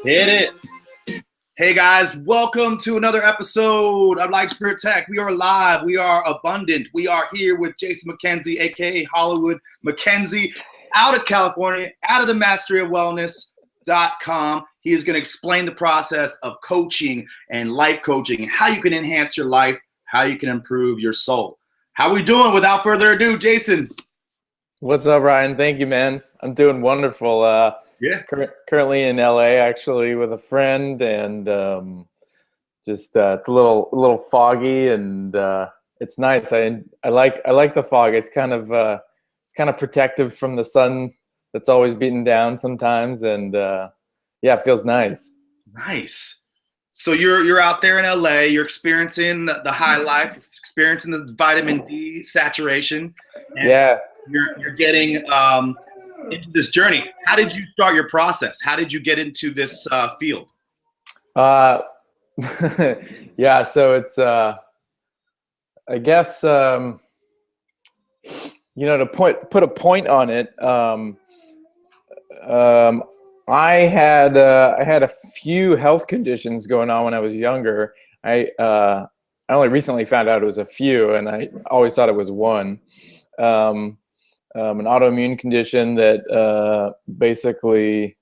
Hit it. Hey guys, welcome to another episode of Life Spirit Tech. We are live. We are abundant. We are here with Jason McKenzie, aka Hollywood McKenzie, out of California, out of the masteryofwellness.com. He is going to explain the process of coaching and life coaching, how you can enhance your life, how you can improve your soul. How are we doing? Without further ado, Jason. What's up, Ryan? Thank you, man. I'm doing wonderful. Currently in LA, actually, with a friend, and it's a little foggy, and it's nice. I like the fog. It's kind of protective from the sun that's always beating down sometimes, and it feels nice. Nice. So you're out there in LA. You're experiencing the high life, experiencing the vitamin D saturation. Yeah. You're getting into this journey. How did you start your process? How did you get into this field? So it's I guess to put a point on it. I had a few health conditions going on when I was younger. I only recently found out it was a few, and I always thought it was one. An autoimmune condition that basically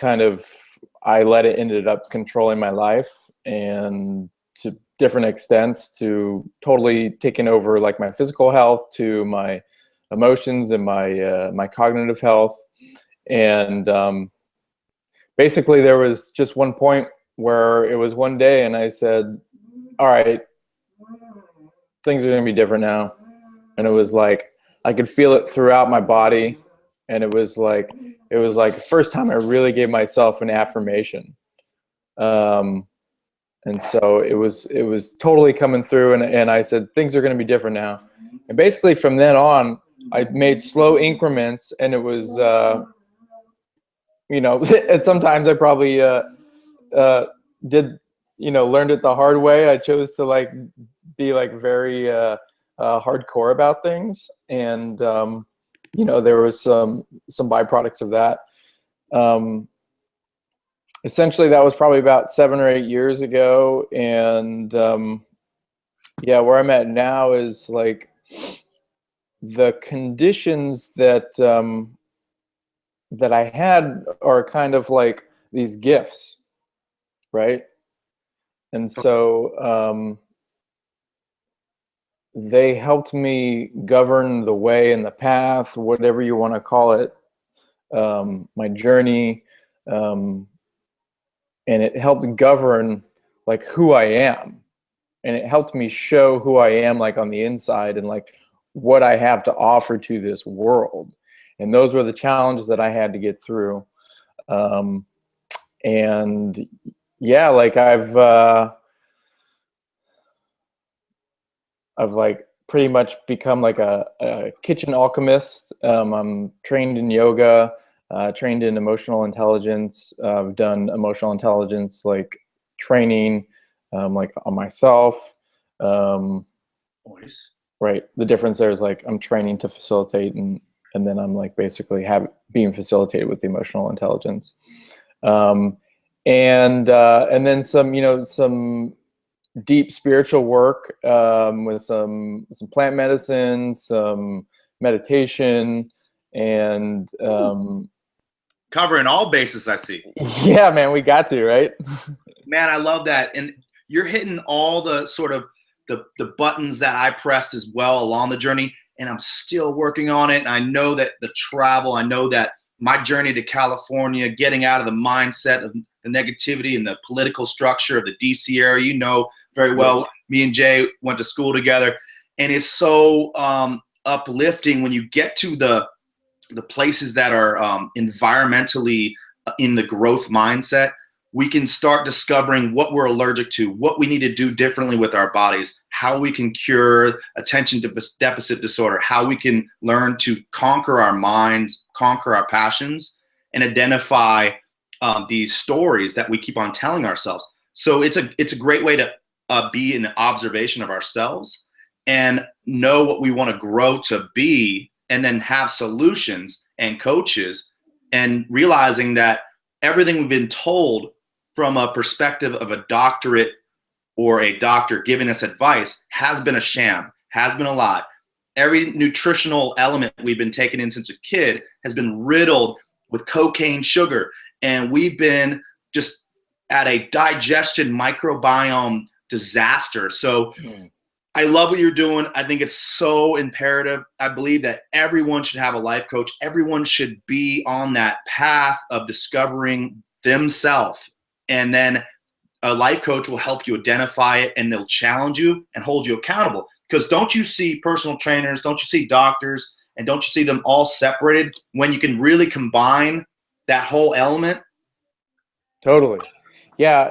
I ended up controlling my life, and to different extents, to totally taking over like my physical health, to my emotions and my cognitive health. And basically there was just one point where it was one day and I said, all right, things are going to be different now. And it was like, I could feel it throughout my body. And it was like the first time I really gave myself an affirmation. And so it was totally coming through, and I said, things are going to be different now. And basically from then on, I made slow increments, and it was, and sometimes I probably learned it the hard way. I chose to be very hardcore about things, and there was some byproducts of that. Essentially that was probably about 7 or 8 years ago, and where I'm at now is like the conditions that I had are kind of like these gifts, right? And so they helped me govern the way and the path, whatever you want to call it, my journey, and it helped govern like who I am, and it helped me show who I am like on the inside, and like what I have to offer to this world. And those were the challenges that I had to get through. And yeah, like I've like pretty much become like a kitchen alchemist. I'm trained in yoga, trained in emotional intelligence. I've done emotional intelligence like training, like on myself. Voice. Right. The difference there is like I'm training to facilitate, and then I'm like basically being facilitated with the emotional intelligence. And then some deep spiritual work, with some plant medicine, some meditation, and covering all bases, I see. Yeah, man, we got to, right? Man, I love that. And you're hitting all the sort of the buttons that I pressed as well along the journey, and I'm still working on it. And I know that the travel, I know that my journey to California, getting out of the mindset of the negativity and the political structure of the DC area, very well, me and Jay went to school together, and it's so uplifting when you get to the places that are environmentally in the growth mindset. We can start discovering what we're allergic to, what we need to do differently with our bodies, how we can cure attention deficit disorder, how we can learn to conquer our minds, conquer our passions, and identify these stories that we keep on telling ourselves. So it's a great way to be in observation of ourselves and know what we want to grow to be, and then have solutions and coaches, and realizing that everything we've been told from a perspective of a doctorate or a doctor giving us advice has been a sham, has been a lie. Every nutritional element we've been taking in since a kid has been riddled with cocaine sugar. And we've been just at a digestion microbiome disaster. So I love what you're doing. I think it's so imperative. I believe that everyone should have a life coach. Everyone should be on that path of discovering themselves. And then a life coach will help you identify it, and they'll challenge you and hold you accountable. Because don't you see personal trainers, don't you see doctors, and don't you see them all separated when you can really combine that whole element? Totally. Yeah.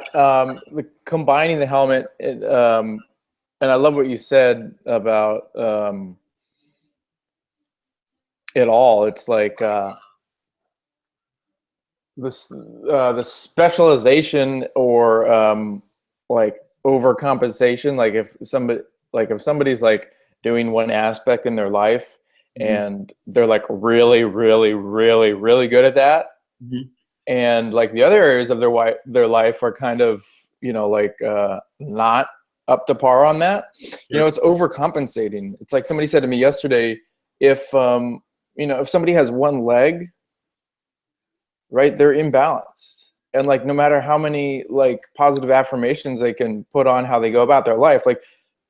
Combining the helmet, and I love what you said about it all. It's like the specialization or like overcompensation. Like if somebody's like doing one aspect in their life and they're like really, really, really, really good at that, and like the other areas of their life are kind of, like not up to par on that. It's overcompensating. It's like somebody said to me yesterday, if somebody has one leg, right, they're imbalanced. And like, no matter how many like positive affirmations they can put on how they go about their life, like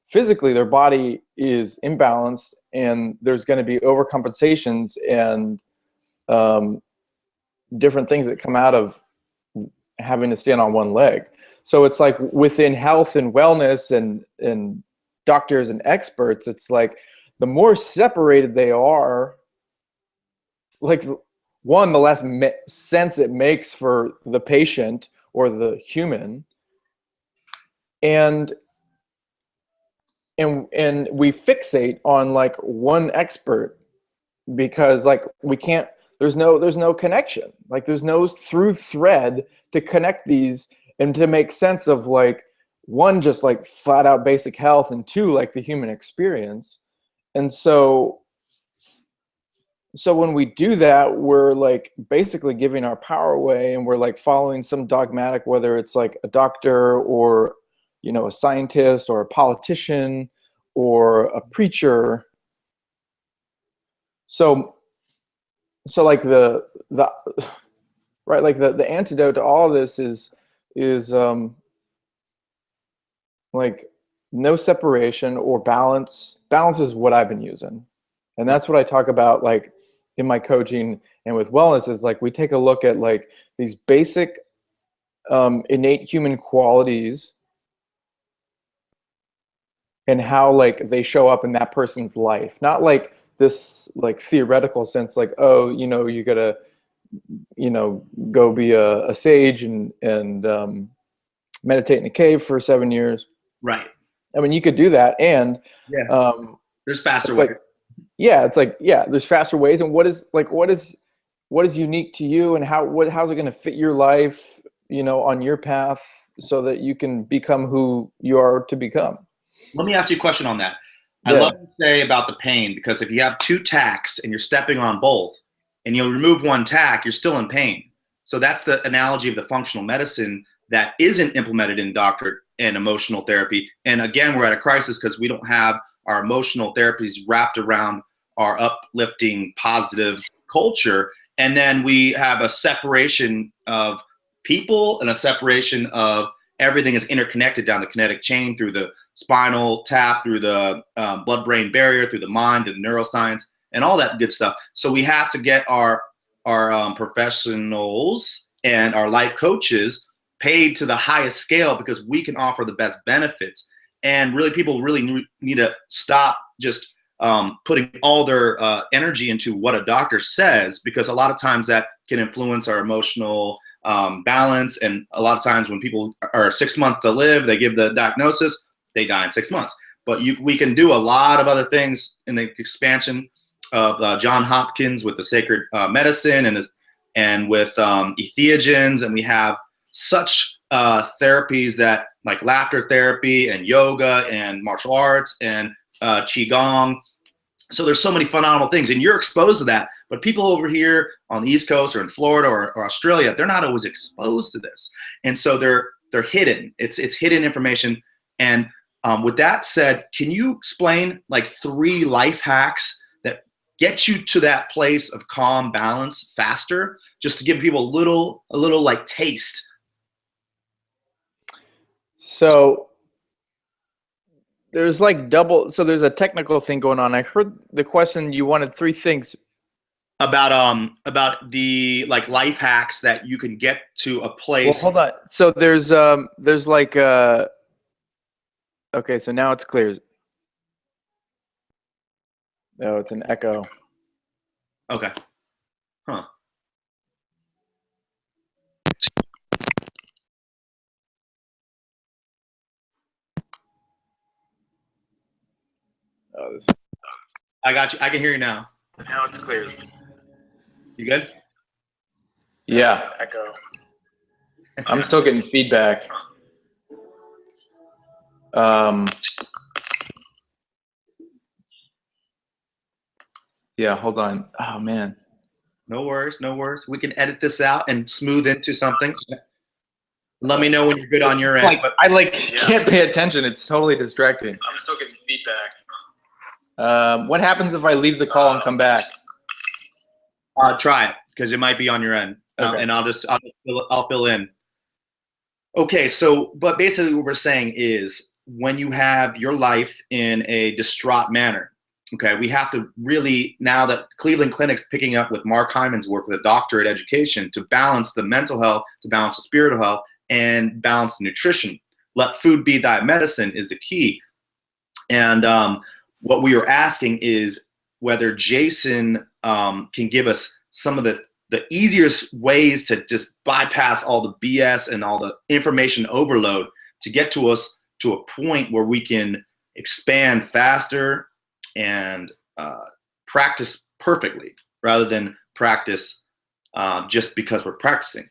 physically their body is imbalanced, and there's going to be overcompensations and different things that come out of having to stand on one leg. So it's like within health and wellness and doctors and experts, it's like the more separated they are, like one, the less sense it makes for the patient or the human. And we fixate on like one expert because like we can't, there's no connection. Like there's no through thread to connect these and to make sense of like, one, just like flat out basic health, and two, like the human experience. And so when we do that, we're like basically giving our power away, and we're like following some dogmatic, whether it's like a doctor or, a scientist or a politician or a preacher. So like the right, like the antidote to all of this is like no separation or balance. Balance is what I've been using. And that's what I talk about like in my coaching and with wellness, is like we take a look at like these basic innate human qualities and how like they show up in that person's life. Not like this like theoretical sense, like, oh, you gotta, go be a sage and meditate in a cave for 7 years. Right. I mean, you could do that, and there's faster ways. It's like there's faster ways. And what is unique to you, and how's it going to fit your life, on your path, so that you can become who you are to become. Let me ask you a question on that. I love to say about the pain, because if you have two tacks and you're stepping on both and you'll remove one tack, you're still in pain. So that's the analogy of the functional medicine that isn't implemented in doctorate and emotional therapy. And again, we're at a crisis because we don't have our emotional therapies wrapped around our uplifting, positive culture. And then we have a separation of people and a separation of everything is interconnected down the kinetic chain through the spinal tap, through the blood-brain barrier, through the mind and neuroscience and all that good stuff. So we have to get our professionals and our life coaches paid to the highest scale, because we can offer the best benefits. And really, people really need to stop just putting all their energy into what a doctor says, because a lot of times that can influence our emotional balance. And a lot of times when people are 6 months to live, they give the diagnosis, they die in 6 months. But we can do a lot of other things in the expansion of John Hopkins with the sacred medicine and with entheogens. And we have such therapies that like laughter therapy and yoga and martial arts and qigong. So there's so many phenomenal things, and you're exposed to that. But people over here on the East Coast or in Florida or Australia, they're not always exposed to this, and so they're hidden. It's hidden information. And with that said, can you explain like 3 life hacks that get you to that place of calm balance faster, just to give people a little like taste? So there's like so there's a technical thing going on. I heard the question, you wanted 3 things. About the like life hacks that you can get to a place. Well, hold on. So there's like okay, so now it's clear. No, it's an echo. Okay. Huh. Oh, this. I got you. I can hear you now. Now it's clear. You good? Yeah. Echo. I'm still getting feedback. Yeah, hold on. Oh man. No worries, no worries. We can edit this out and smooth into something. Let me know when you're good on your end. I can't pay attention. It's totally distracting. I'm still getting feedback. What happens if I leave the call and come back? Try it, because it might be on your end, Okay. and I'll fill in. Okay, so but basically what we're saying is when you have your life in a distraught manner, okay, we have to really, now that Cleveland Clinic's picking up with Mark Hyman's work with a doctorate education to balance the mental health, to balance the spiritual health, and balance the nutrition. Let food be thy medicine is the key. And what we are asking is whether Jason can give us some of the easiest ways to just bypass all the BS and all the information overload to get to us to a point where we can expand faster and practice perfectly rather than practice just because we're practicing.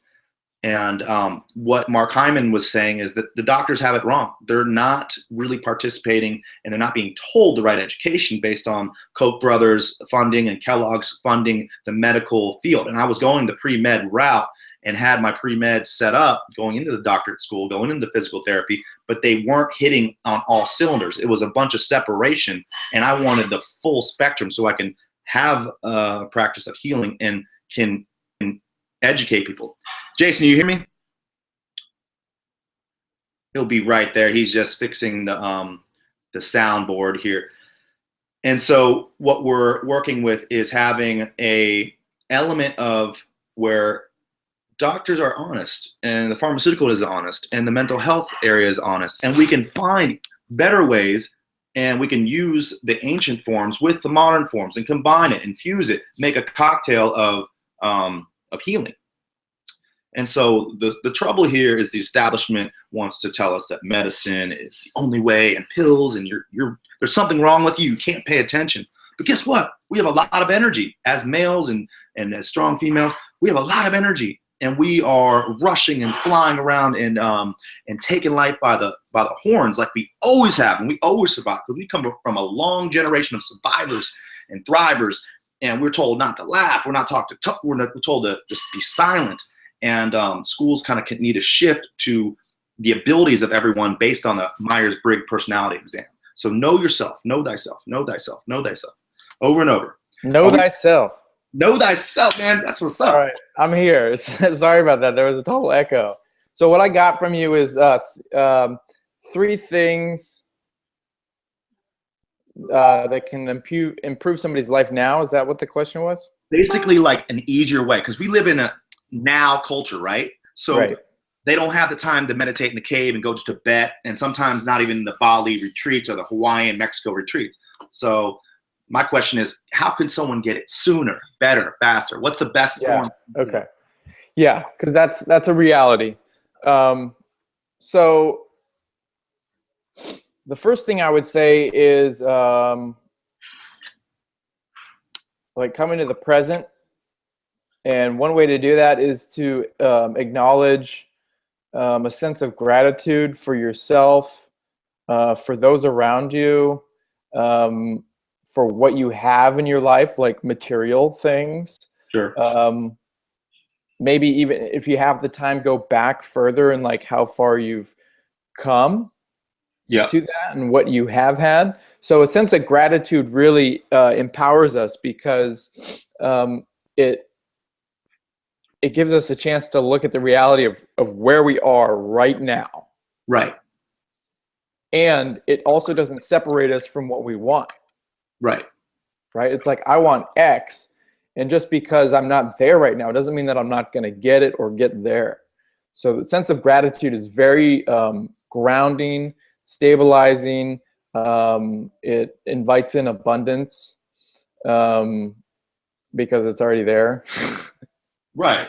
And what Mark Hyman was saying is that the doctors have it wrong. They're not really participating, and they're not being told the right education based on Koch brothers funding and Kellogg's funding the medical field. And I was going the pre-med route and had my pre-med set up going into the doctorate school, going into physical therapy, but they weren't hitting on all cylinders. It was a bunch of separation, and I wanted the full spectrum so I can have a practice of healing and can educate people. Jason, you hear me? He'll be right there. He's just fixing the soundboard here. And so what we're working with is having a element of where doctors are honest, and the pharmaceutical is honest, and the mental health area is honest, and we can find better ways, and we can use the ancient forms with the modern forms and combine it, infuse it, make a cocktail of healing. And so the trouble here is the establishment wants to tell us that medicine is the only way, and pills, and there's something wrong with you. You can't pay attention. But guess what? We have a lot of energy as males and as strong females. We have a lot of energy, and we are rushing and flying around and taking life by the horns like we always have, and we always survive because we come from a long generation of survivors and thrivers. And we're told not to laugh. We're not we're told to just be silent. And schools kind of need to shift to the abilities of everyone based on the Myers-Briggs personality exam. So know yourself, know thyself, know thyself, know thyself, over and over. Know thyself. Know thyself, man. That's what's up. All right, I'm here. Sorry about that. There was a total echo. So what I got from you is 3 things that can improve somebody's life now. Is that what the question was? Basically, like an easier way, because we live in a now culture, right? So right. They don't have the time to meditate in the cave and go to Tibet, and sometimes not even the Bali retreats or the Hawaiian, Mexico retreats. So my question is, how can someone get it sooner, better, faster? What's the best form? Okay. Yeah, because that's a reality. So the first thing I would say is like coming to the present. And one way to do that is to acknowledge a sense of gratitude for yourself, for those around you, for what you have in your life, like material things. Sure. Maybe even if you have the time, go back further and like how far you've come to that and what you have had. So a sense of gratitude really empowers us because it gives us a chance to look at the reality of where we are right now. Right. And it also doesn't separate us from what we want. Right. Right. It's like, I want X. And just because I'm not there right now, it doesn't mean that I'm not going to get it or get there. So the sense of gratitude is very grounding, stabilizing. It invites in abundance because it's already there. Right.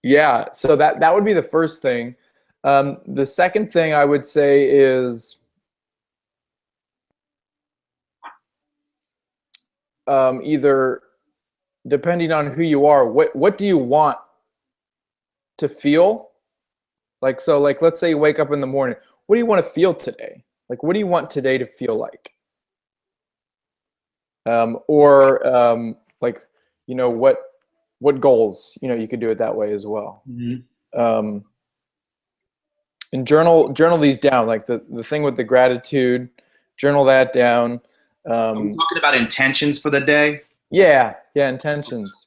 Yeah. So that would be the first thing. The second thing I would say is either, depending on who you are, what do you want to feel? Like, so like, let's say you wake up in the morning, what do you want to feel today? Like, what do you want today to feel like? Like, you know, what goals, you know, you could do it that way as well. Mm-hmm. And journal these down, like the thing with the gratitude, journal that down. Are we talking about intentions for the day? Yeah, intentions.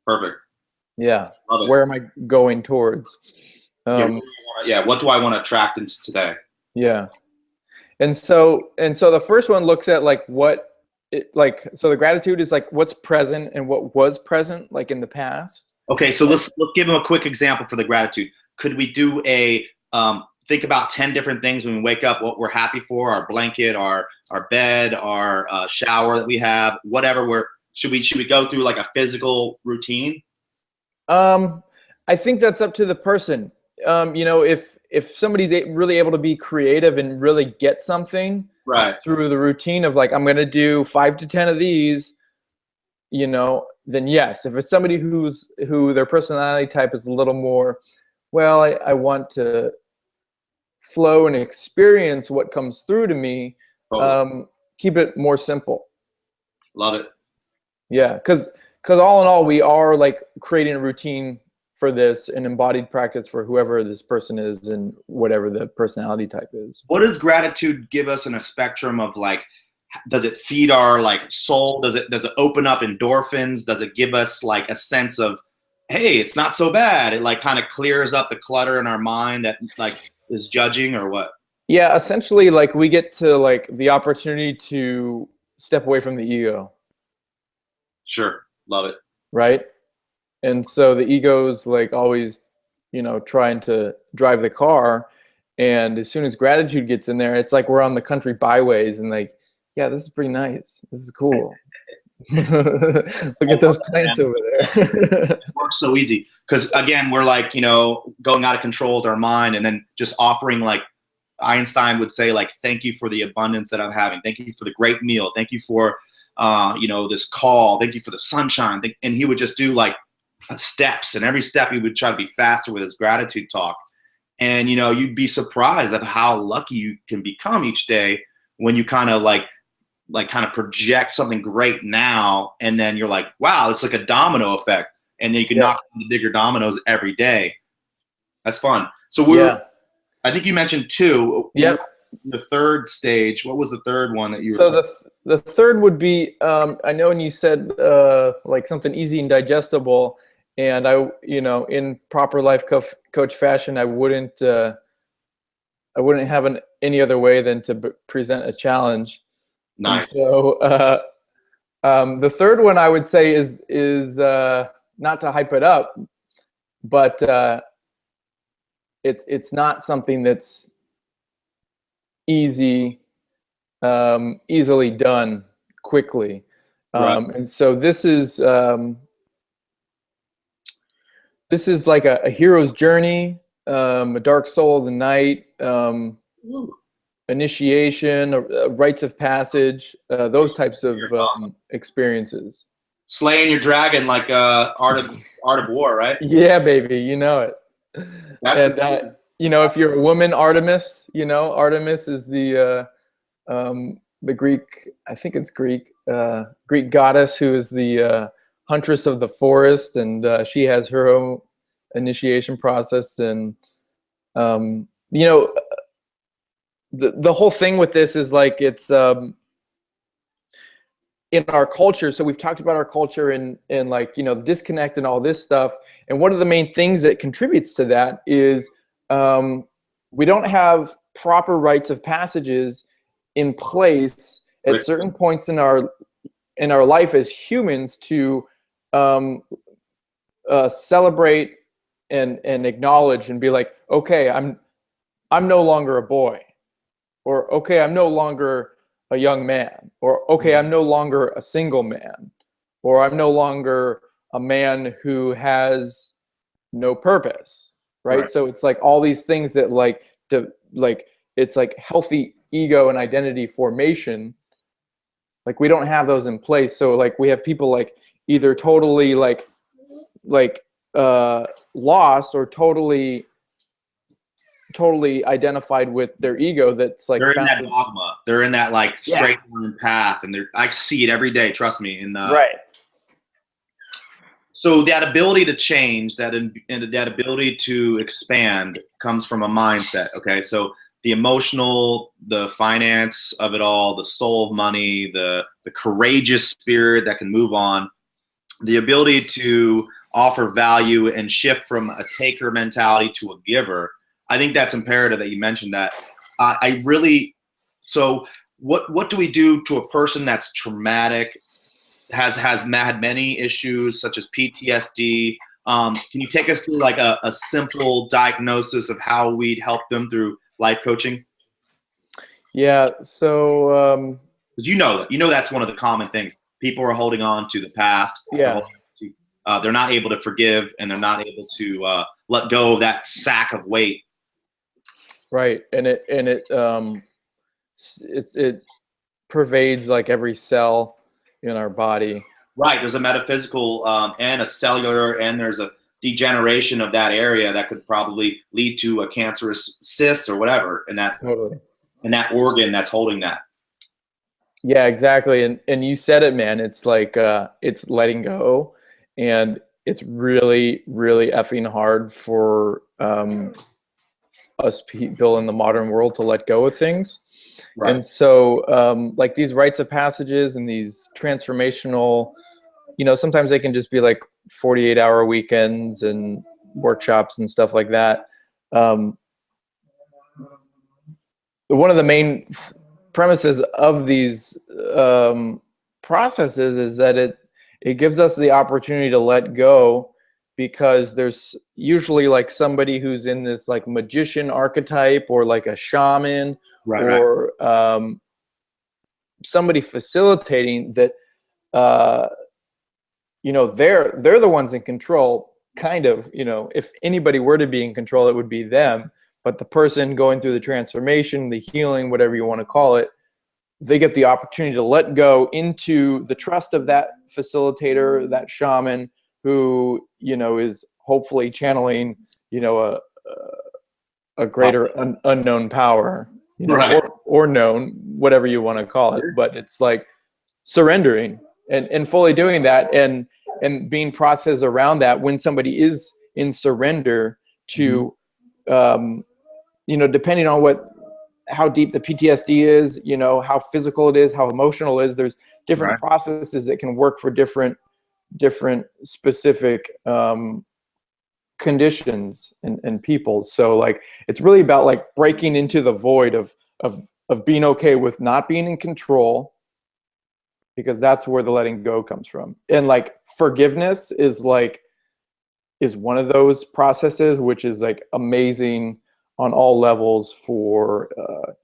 Perfect. Yeah. Love it. Where am I going towards? What do I want to attract into today? Yeah. And so the first one looks at like so the gratitude is like what's present and what was present like in the past. Okay, so let's give them a quick example for the gratitude. Could we do a think about 10 different things when we wake up, what we're happy for, our blanket, our bed, our shower that we have, whatever. Should we go through like a physical routine? I think that's up to the person. You know, if somebody's really able to be creative and really get something through the routine of like, I'm going to do 5 to 10 of these, you know, then yes. If it's somebody who their personality type is a little more, well, I want to flow and experience what comes through to me. Keep it more simple. Love it. Yeah, because all in all, we are like creating a routine for this, an embodied practice for whoever this person is and whatever the personality type is. What does gratitude give us in a spectrum of like, does it feed our like soul? Does it open up endorphins? Does it give us like a sense of, hey, it's not so bad? It like kind of clears up the clutter in our mind that like is judging, or what? Yeah, essentially like we get to like the opportunity to step away from the ego. Sure. Love it. Right. And so the ego's like always, you know, trying to drive the car. And as soon as gratitude gets in there, it's like we're on the country byways and like, yeah, this is pretty nice. This is cool. Look at those plants over there. It works so easy. Because again, we're like, you know, going out of control with our mind and then just offering, like Einstein would say, like, thank you for the abundance that I'm having. Thank you for the great meal. Thank you for, you know, this call. Thank you for the sunshine. And he would just do like steps, and every step he would try to be faster with his gratitude talk. And, you know, you'd be surprised at how lucky you can become each day when you kind of like kind of project something great now, and then you're like, wow, it's like a domino effect, and then you can knock the bigger dominoes every day. That's fun. So I think you mentioned 2. Yep. The third stage. What was the third one that you were? So the third would be, I know when you said like something easy and digestible, and I, you know, in proper life coach fashion, I wouldn't have any other way than to present a challenge. Nice. And so the third one I would say is not to hype it up, but it's not something that's easily done quickly. And so this is like a hero's journey, a dark soul of the night, initiation, rites of passage, those types of experiences. Slaying your dragon, like Art of War, right? Yeah, baby, you know it. You know, if you're a woman, Artemis, you know, Artemis is the the Greek, I think it's Greek, Greek goddess who is the huntress of the forest, and she has her own initiation process. And you know, the whole thing with this is like it's in our culture. So we've talked about our culture and like, you know, disconnect and all this stuff. And one of the main things that contributes to that is we don't have proper rites of passages in place at certain points in our life as humans to celebrate and acknowledge and be like, okay, I'm no longer a boy, or okay, I'm no longer a young man, or okay, I'm no longer a single man, or I'm no longer a man who has no purpose, right? So it's like all these things that like it's like healthy ego and identity formation. Like we don't have those in place. So like we have people like either totally like lost, or totally identified with their ego. That's like they're in that dogma. They're in that like straight line path, and I see it every day. Trust me. Right. So that ability to change, that ability to expand, comes from a mindset. Okay, so the emotional, the finance of it all, the soul of money, the courageous spirit that can move on, the ability to offer value and shift from a taker mentality to a giver. I think that's imperative that you mentioned that. So what do we do to a person that's traumatic, has had many issues such as PTSD? Can you take us through like a simple diagnosis of how we'd help them through life coaching? Yeah. So, because you know that's one of the common things. People are holding on to the past. Yeah. They're not able to forgive, and they're not able to let go of that sack of weight. Right. And it pervades like every cell in our body. Right. There's a metaphysical and a cellular, and there's a degeneration of that area that could probably lead to a cancerous cyst or whatever in that organ that's holding that. Yeah, exactly. And you said it, man. It's like it's letting go, and it's really, really effing hard for us people in the modern world to let go of things. Right. And so like these rites of passages and these transformational, you know, sometimes they can just be like 48-hour weekends and workshops and stuff like that. One of the main premises of these processes is that it gives us the opportunity to let go, because there's usually like somebody who's in this like magician archetype, or like a shaman, or somebody facilitating that. You know, they're the ones in control, kind of. You know, if anybody were to be in control, it would be them. But the person going through the transformation, the healing, whatever you want to call it, they get the opportunity to let go into the trust of that facilitator, that shaman, who, you know, is hopefully channeling, you know, a greater unknown power, you know, or known, whatever you want to call it. But it's like surrendering and fully doing that, and being processed around that when somebody is in surrender to, you know, depending on how deep the PTSD is, you know, how physical it is, how emotional it is. There's different processes that can work for different specific conditions and people. So like, it's really about like breaking into the void of being okay with not being in control, because that's where the letting go comes from. And like forgiveness is one of those processes, which is like amazing on all levels for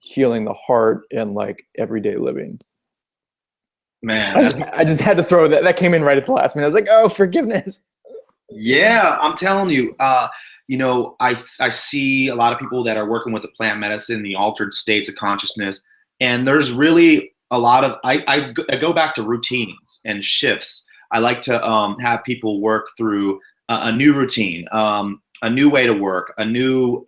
healing the heart and like everyday living. Man, I just had to throw that. That came in right at the last minute. I was like, oh, forgiveness. Yeah, I'm telling you. You know, I see a lot of people that are working with the plant medicine, the altered states of consciousness, and there's really a lot of. I go back to routines and shifts. I like to have people work through a new routine, a new way to work, a new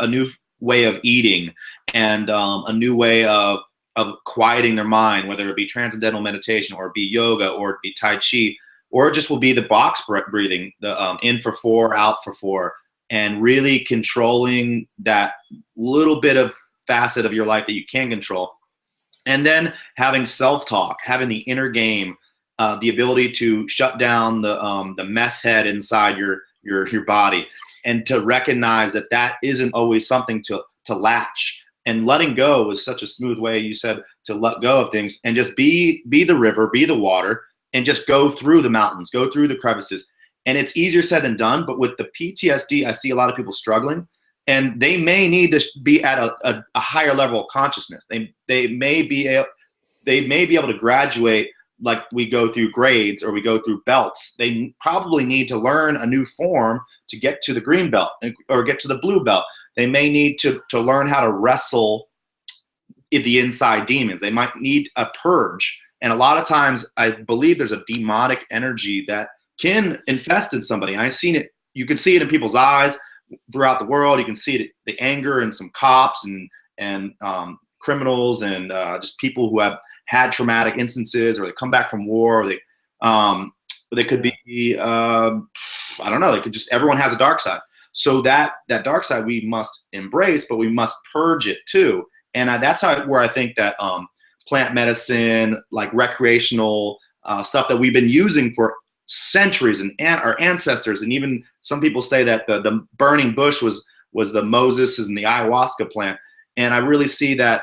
way of eating, and a new way of of quieting their mind, whether it be transcendental meditation or it be yoga or it be Tai Chi, or it just will be the box breathing, the in for 4, out for 4, and really controlling that little bit of facet of your life that you can control. And then having self-talk, having the inner game, the ability to shut down the meth head inside your body, and to recognize that that isn't always something to latch. And letting go is such a smooth way, you said, to let go of things and just be the river, be the water, and just go through the mountains, go through the crevices. And it's easier said than done, but with the PTSD, I see a lot of people struggling, and they may need to be at a higher level of consciousness. They may be able to graduate like we go through grades or we go through belts. They probably need to learn a new form to get to the green belt or get to the blue belt. They may need to learn how to wrestle the inside demons. They might need a purge. And a lot of times I believe there's a demonic energy that can infest in somebody. I've seen it. You can see it in people's eyes throughout the world. You can see it, the anger in some cops and criminals and just people who have had traumatic instances, or they come back from war, or they could be, I don't know, they could just, everyone has a dark side. So that dark side we must embrace, but we must purge it too. And that's where I think that plant medicine, like recreational stuff that we've been using for centuries, and our ancestors, and even some people say that the burning bush was the Moses and the ayahuasca plant. And I really see that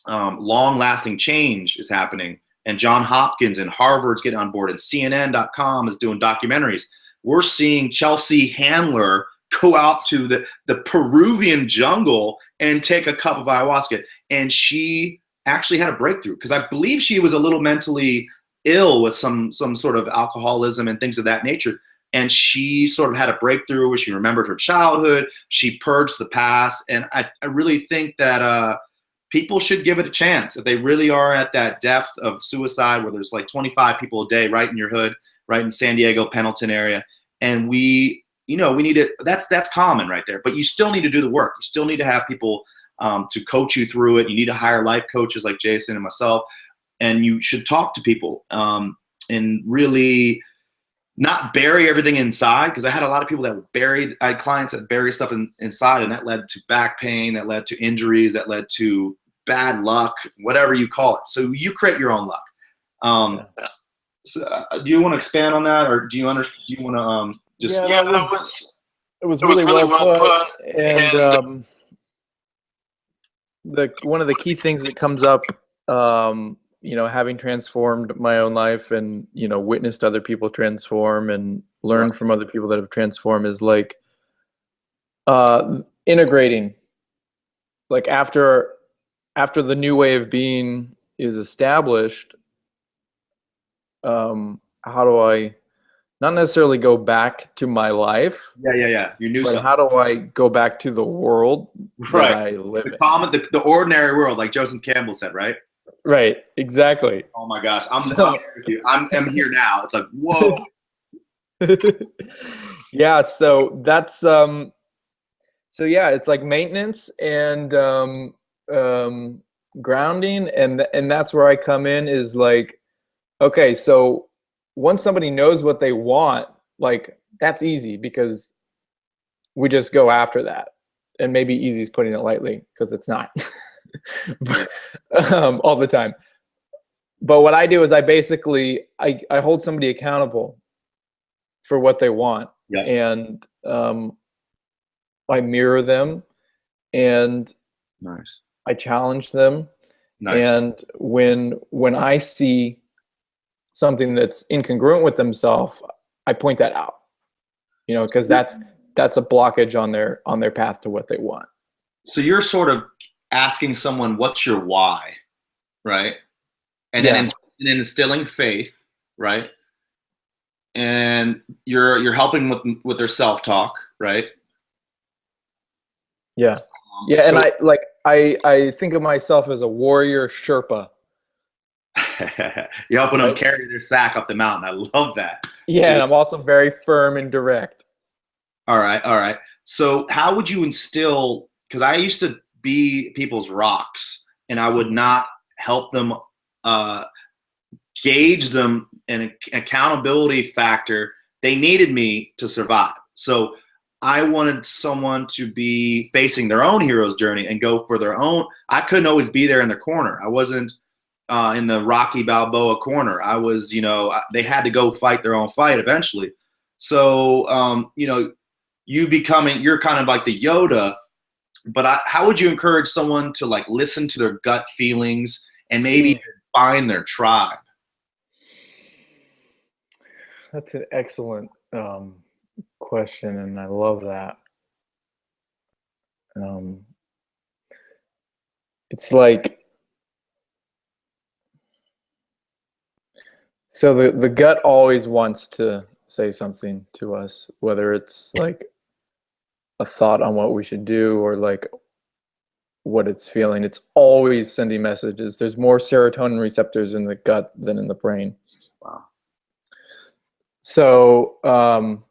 long-lasting change is happening. And John Hopkins and Harvard's getting on board, and CNN.com is doing documentaries. We're seeing Chelsea Handler go out to the Peruvian jungle and take a cup of ayahuasca. And she actually had a breakthrough, because I believe she was a little mentally ill with some sort of alcoholism and things of that nature. And she sort of had a breakthrough where she remembered her childhood. She purged the past. And I really think that people should give it a chance. If they really are at that depth of suicide where there's like 25 people a day right in your hood, right in San Diego, Pendleton area. And we need to, that's common right there. But you still need to do the work. You still need to have people to coach you through it. You need to hire life coaches like Jason and myself. And you should talk to people and really not bury everything inside, because I had a lot of people that I had clients that bury stuff inside, and that led to back pain, that led to injuries, that led to bad luck, whatever you call it. So you create your own luck. So, do you want to expand on that, or do you want to just? Yeah, it was really well put. And one of the key things that comes up, having transformed my own life and, witnessed other people transform and learned from other people that have transformed, is like integrating. Like after the new way of being is established, how do I not necessarily go back to my life? Yeah. You knew something. How do I go back to the world that I live in? The ordinary world, like Joseph Campbell said, right? Right, exactly. Oh my gosh, I'm with you. I'm here now. It's like, whoa. Yeah, so that's it's like maintenance and grounding, and that's where I come in, is like, okay, so once somebody knows what they want, like, that's easy, because we just go after that. And maybe easy is putting it lightly, because it's not. All the time. But what I do is I hold somebody accountable for what they want. Yeah. And I mirror them, and nice. I challenge them. Nice. And when I see something that's incongruent with themselves, I point that out, because that's a blockage on their path to what they want. So you're sort of asking someone, what's your why, right? And then instilling faith, right? And you're helping with their self-talk, right? Yeah. And I think of myself as a warrior Sherpa. You're helping them carry their sack up the mountain. I love that. Yeah, and I'm also very firm and direct. All right. So how would you instill, because I used to be people's rocks, and I would not help them uh, gauge them an accountability factor. They needed me to survive. So I wanted someone to be facing their own hero's journey and go for their own. I couldn't always be there in the corner. I wasn't in the Rocky Balboa corner. I was, they had to go fight their own fight eventually. So, you're kind of like the Yoda, but how would you encourage someone to like listen to their gut feelings and maybe find their tribe? That's an excellent question, and I love that. It's like, so the gut always wants to say something to us, whether it's like a thought on what we should do or like what it's feeling. It's always sending messages. There's more serotonin receptors in the gut than in the brain. Wow. So, wow,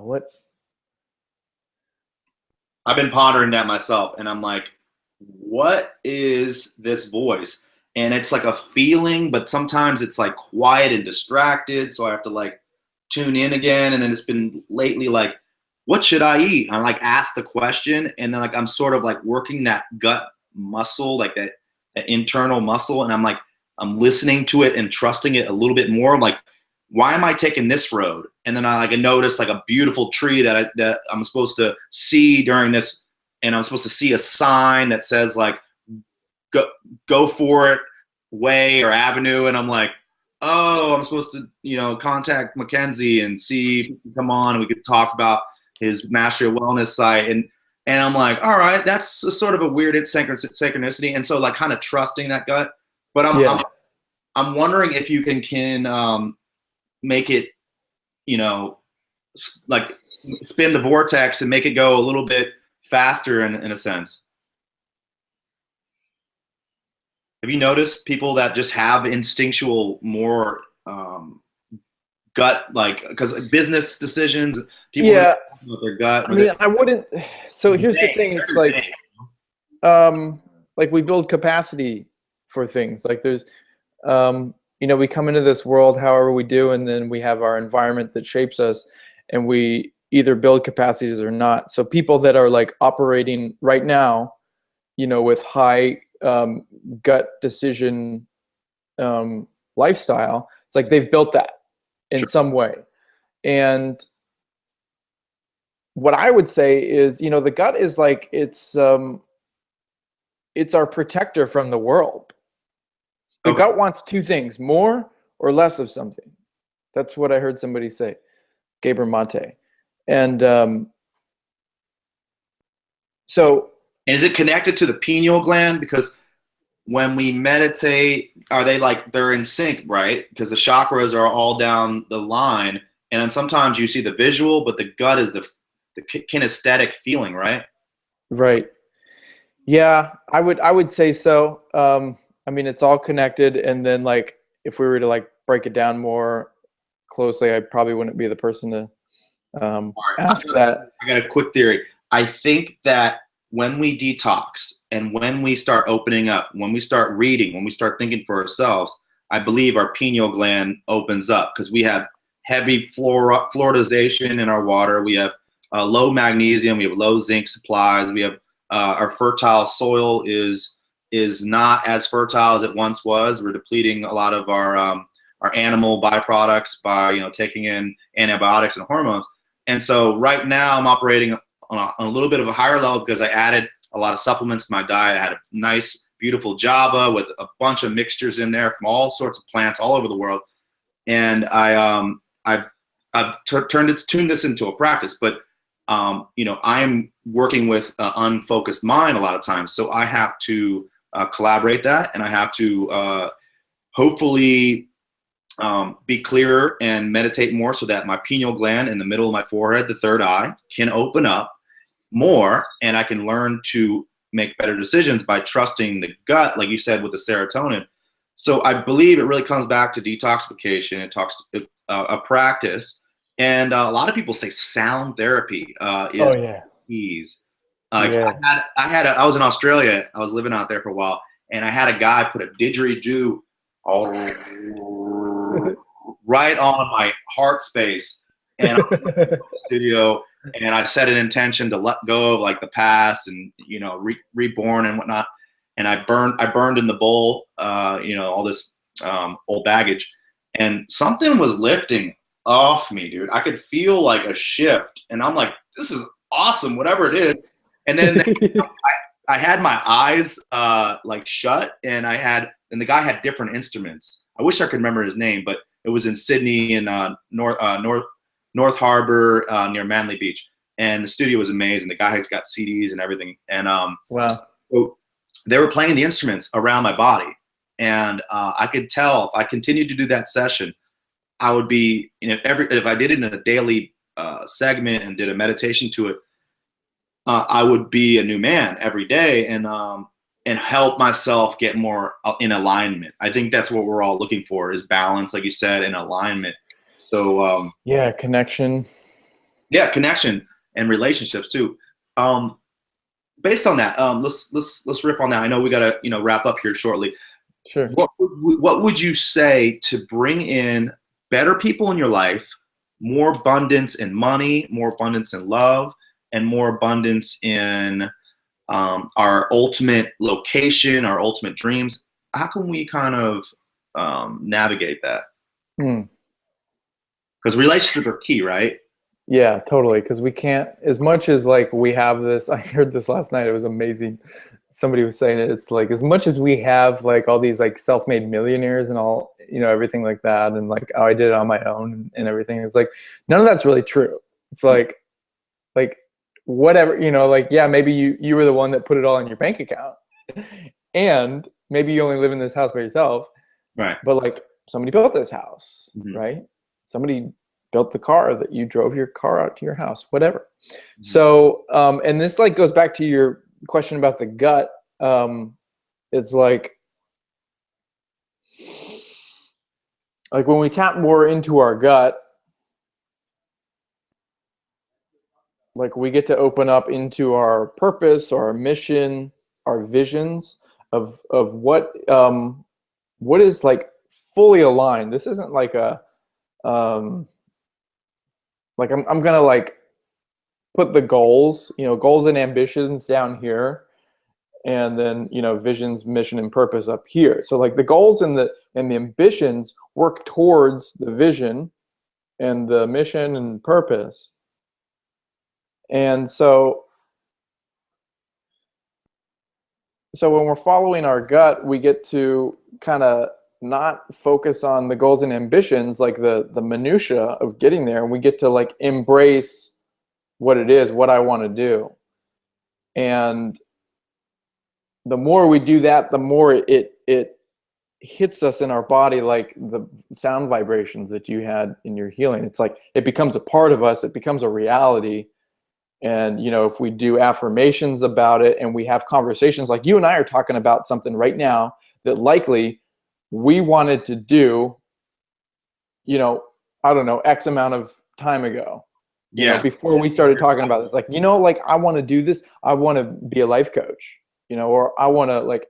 what? I've been pondering that myself, and I'm like, what is this voice? And it's like a feeling, but sometimes it's like quiet and distracted. So I have to like tune in again. And then it's been lately like, what should I eat? I like ask the question, and then like I'm sort of like working that gut muscle, like that internal muscle, and I'm listening to it and trusting it a little bit more. I'm like, why am I taking this road? And then I notice like a beautiful tree that I'm supposed to see during this, and I'm supposed to see a sign that says like go for it way or avenue, and I'm like, oh, I'm supposed to contact Mackenzie and see if he can come on and we could talk about his Mastery of Wellness site, and I'm like, all right, that's sort of a weird synchronicity, and so like kind of trusting that gut, but I'm wondering if you can make it, like spin the vortex and make it go a little bit faster in a sense. Have you noticed people that just have instinctual more gut, like, because business decisions, people with their gut. I mean, I wouldn't. So here's the thing. It's like we build capacity for things. Like there's, we come into this world however we do, and then we have our environment that shapes us, and we either build capacities or not. So people that are like operating right now, with high gut decision lifestyle, it's like they've built that in some way. And what I would say is, the gut is like, it's our protector from the world. The gut wants two things: more or less of something. That's what I heard somebody say, Gabor Mate. And so, is it connected to the pineal gland? Because when we meditate, they're in sync, right? Because the chakras are all down the line, and then sometimes you see the visual, but the gut is the kinesthetic feeling, right? Right. Yeah, I would say so. I mean, it's all connected, and then like if we were to like break it down more closely, I probably wouldn't be the person to ask that. I got a quick theory. I think that when we detox and when we start opening up, when we start reading, when we start thinking for ourselves, I believe our pineal gland opens up, because we have heavy fluoridization in our water. We have low magnesium. We have low zinc supplies. We have our fertile soil is not as fertile as it once was. We're depleting a lot of our animal byproducts by taking in antibiotics and hormones. And so right now I'm operating on a little bit of a higher level because I added a lot of supplements to my diet. I had a nice, beautiful Java with a bunch of mixtures in there from all sorts of plants all over the world. And I've tuned this into a practice, but I am working with an unfocused mind a lot of times. So I have to collaborate that, and I have to hopefully be clearer and meditate more so that my pineal gland in the middle of my forehead, the third eye, can open up more, and I can learn to make better decisions by trusting the gut, like you said, with the serotonin. So I believe it really comes back to detoxification. It talks a practice, and a lot of people say sound therapy is keys. I was in Australia. I was living out there for a while, and I had a guy put a didgeridoo all right on my heart space, and I went to the studio, and I set an intention to let go of like the past and, you know, reborn and whatnot. And I burned in the bowl, you know, all this old baggage, and something was lifting off me, dude. I could feel like a shift, and I'm like, this is awesome, whatever it is. And then I had my eyes like shut, and the guy had different instruments. I wish I could remember his name, but it was in Sydney and North Harbor near Manly Beach, and the studio was amazing. The guy has got CDs and everything, and wow. So they were playing the instruments around my body, and I could tell if I continued to do that session, I would be, you know, if I did it in a daily segment and did a meditation to it, I would be a new man every day, and help myself get more in alignment. I think that's what we're all looking for, is balance, like you said, and alignment. So yeah, connection. Yeah, connection and relationships too. Based on that, let's riff on that. I know we gotta, you know, wrap up here shortly. Sure. What would you say to bring in better people in your life, more abundance in money, more abundance in love, and more abundance in our ultimate location, our ultimate dreams? How can we kind of navigate that? Because relationships are key, right? Yeah, totally. Because we can't, as much as like we have this, I heard this last night, it was amazing. Somebody was saying it, it's like, as much as we have like all these like self-made millionaires and all, you know, everything like that, and like, oh, I did it on my own and everything, it's like, none of that's really true. It's like whatever, you know, like, yeah, maybe you were the one that put it all in your bank account, and maybe you only live in this house by yourself, right? But like, somebody built this house, right? Somebody built the car that you drove your car out to your house, whatever. So, and this like goes back to your question about the gut. It's like when we tap more into our gut, like we get to open up into our purpose, our mission, our visions of what is like fully aligned. This isn't like a like I'm gonna like put the goals, you know, goals and ambitions down here, and then, you know, visions, mission, and purpose up here. So like the goals and the ambitions work towards the vision and the mission and purpose. And so when we're following our gut, we get to kind of not focus on the goals and ambitions, like the minutia of getting there, and we get to like embrace what it is, what I want to do. And the more we do that, the more it hits us in our body, like the sound vibrations that you had in your healing. It's like it becomes a part of us, it becomes a reality. And, you know, if we do affirmations about it and we have conversations like you and I are talking about something right now that likely we wanted to do, you know, I don't know, X amount of time ago, you know, before we started talking about this, like, you know, like I want to do this. I want to be a life coach, you know, or I want to like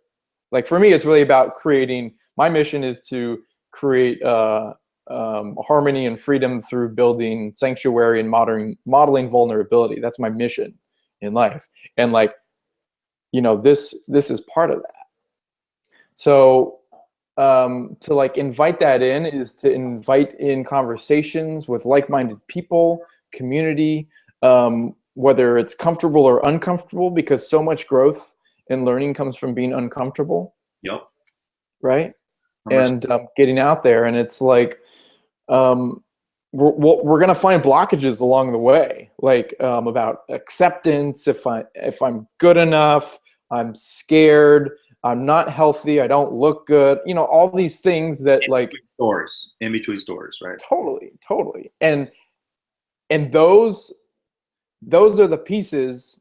for me, it's really about creating, my mission is to create harmony and freedom through building sanctuary and modeling vulnerability. That's my mission in life. And like, you know, this is part of that. So to like invite that in is to invite in conversations with like-minded people, community, whether it's comfortable or uncomfortable, because so much growth and learning comes from being uncomfortable. Yep. Right. And getting out there, and it's like we're gonna find blockages along the way, like about acceptance. If I'm good enough, I'm scared, I'm not healthy, I don't look good, you know, all these things that in between stories, right? Totally. And those are the pieces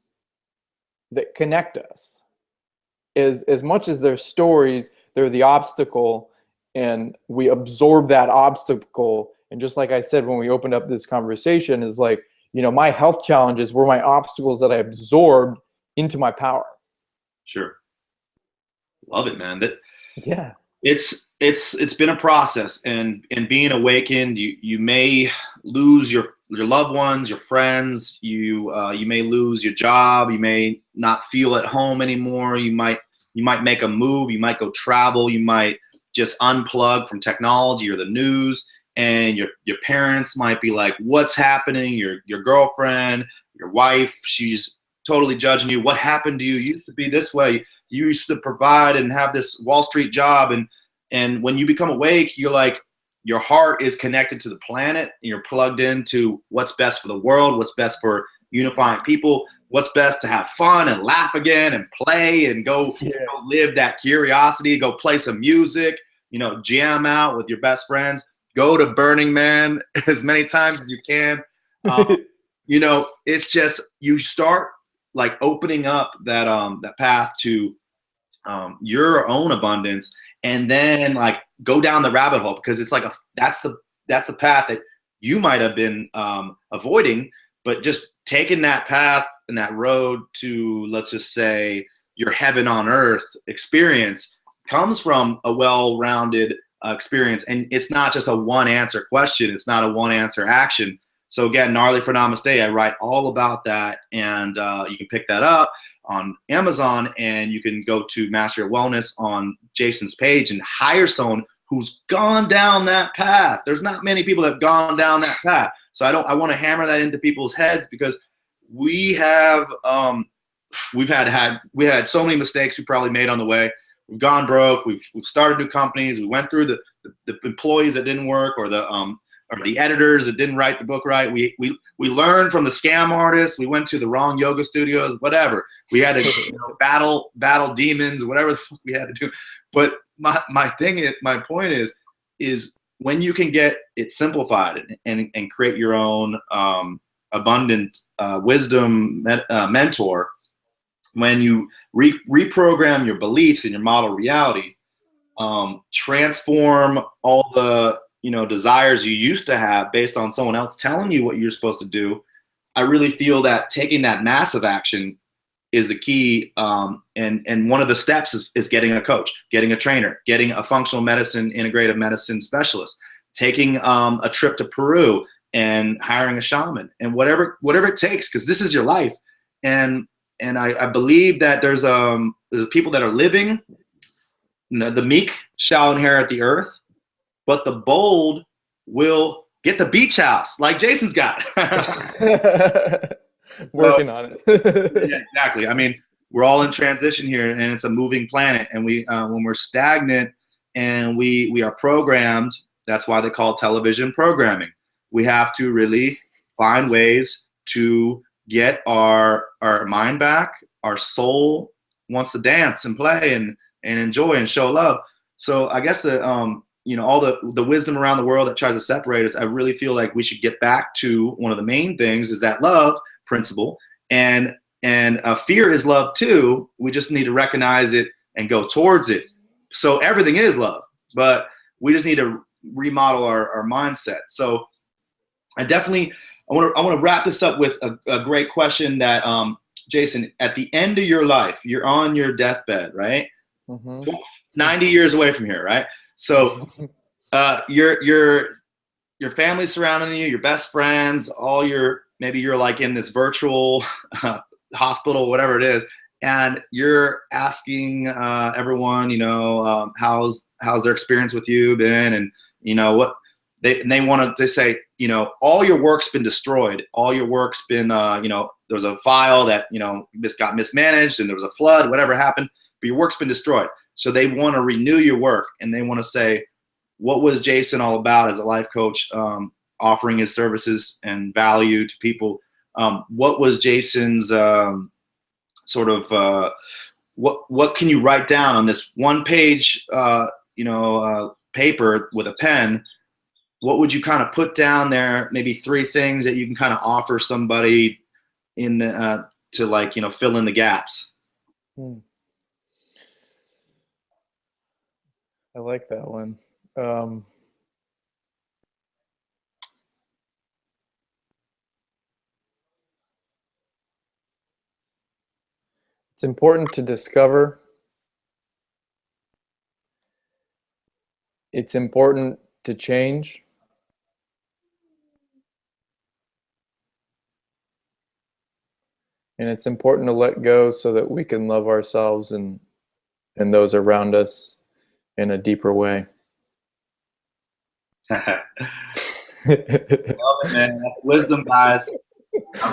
that connect us. As much as they're stories, they're the obstacle, and we absorb that obstacle. And just like I said when we opened up this conversation, is like, you know, my health challenges were my obstacles that I absorbed into my power. Sure. Love it, man. That Yeah. it's been a process, and being awakened, you may lose your loved ones, your friends. You may lose your job. You may not feel at home anymore. You might make a move. You might go travel. You might just unplug from technology or the news. And your parents might be like, "What's happening?" Your girlfriend, your wife, she's totally judging you. What happened to you? You used to be this way. You used to provide and have this Wall Street job, and when you become awake, you're like, your heart is connected to the planet, and you're plugged into what's best for the world, what's best for unifying people, what's best to have fun and laugh again and play and go live that curiosity, go play some music, jam out with your best friends, go to Burning Man as many times as you can. It's just you start like opening up that path to your own abundance, and then like go down the rabbit hole, because it's like that's the path that you might have been avoiding, but just taking that path and that road to, let's just say, your heaven on earth experience comes from a well-rounded experience, and it's not just a one answer question, it's not a one answer action. So again, Gnarly for Namaste, I write all about that, and you can pick that up on Amazon, and you can go to Master Your Wellness on Jason's page and hire someone who's gone down that path. There's not many people that have gone down that path. So I want to hammer that into people's heads, because we had so many mistakes we probably made on the way. We've gone broke. We've started new companies. We went through the employees that didn't work, or the editors that didn't write the book right. We learned from the scam artists. We went to the wrong yoga studios, whatever. We had to battle demons, whatever the fuck we had to do. But my point is when you can get it simplified and create your own abundant wisdom mentor, when you reprogram your beliefs and your model reality, transform all the desires you used to have based on someone else telling you what you're supposed to do. I really feel that taking that massive action is the key. And one of the steps is getting a coach, getting a trainer, getting a functional medicine, integrative medicine specialist, taking a trip to Peru and hiring a shaman, and whatever it takes, because this is your life. And I believe that there's people that are living. The meek shall inherit the earth, but the bold will get the beach house like Jason's got. Working on it. Yeah, exactly. I mean, we're all in transition here, and it's a moving planet. And when we're stagnant and we are programmed, that's why they call television programming. We have to really find ways to get our mind back. Our soul wants to dance and play and enjoy and show love. So I guess all the wisdom around the world that tries to separate us, I really feel like we should get back to one of the main things, is that love principle. And fear is love too. We just need to recognize it and go towards it. So everything is love, but we just need to remodel our mindset. So I want to wrap this up with a great question that Jason, at the end of your life, you're on your deathbed, right? Mm-hmm. 90 years away from here, right? So your family's surrounding you, your best friends, maybe you're like in this virtual hospital, whatever it is, and you're asking everyone, how's their experience with you been, and what they wanted to say, all your work's been destroyed, all your work's been, there's a file that got mismanaged, and there was a flood, whatever happened, but your work's been destroyed. So they want to renew your work, and they want to say, what was Jason all about as a life coach, offering his services and value to people? What was Jason's what can you write down on this one page, paper with a pen? What would you kind of put down there? Maybe 3 things that you can kind of offer somebody to fill in the gaps. I like that one. It's important to discover it's important to change. And it's important to let go so that we can love ourselves and those around us in a deeper way. Love it, man. That's wisdom, guys.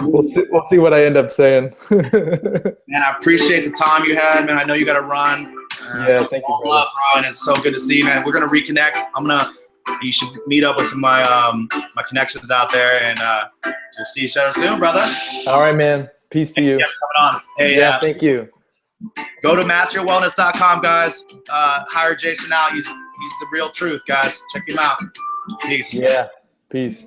We'll see what I end up saying. Man, I appreciate the time you had, man. I know you got to run. Yeah, thank you, brother. Up, bro, and it's so good to see you, man. We're gonna reconnect. You should meet up with some of my connections out there, and we'll see each other soon, brother. All right, man. Peace to you. Thanks for coming on. Hey, yeah, thank you. Go to masteryourwellness.com, guys. Hire Jason out. He's the real truth, guys. Check him out. Peace. Yeah. Peace.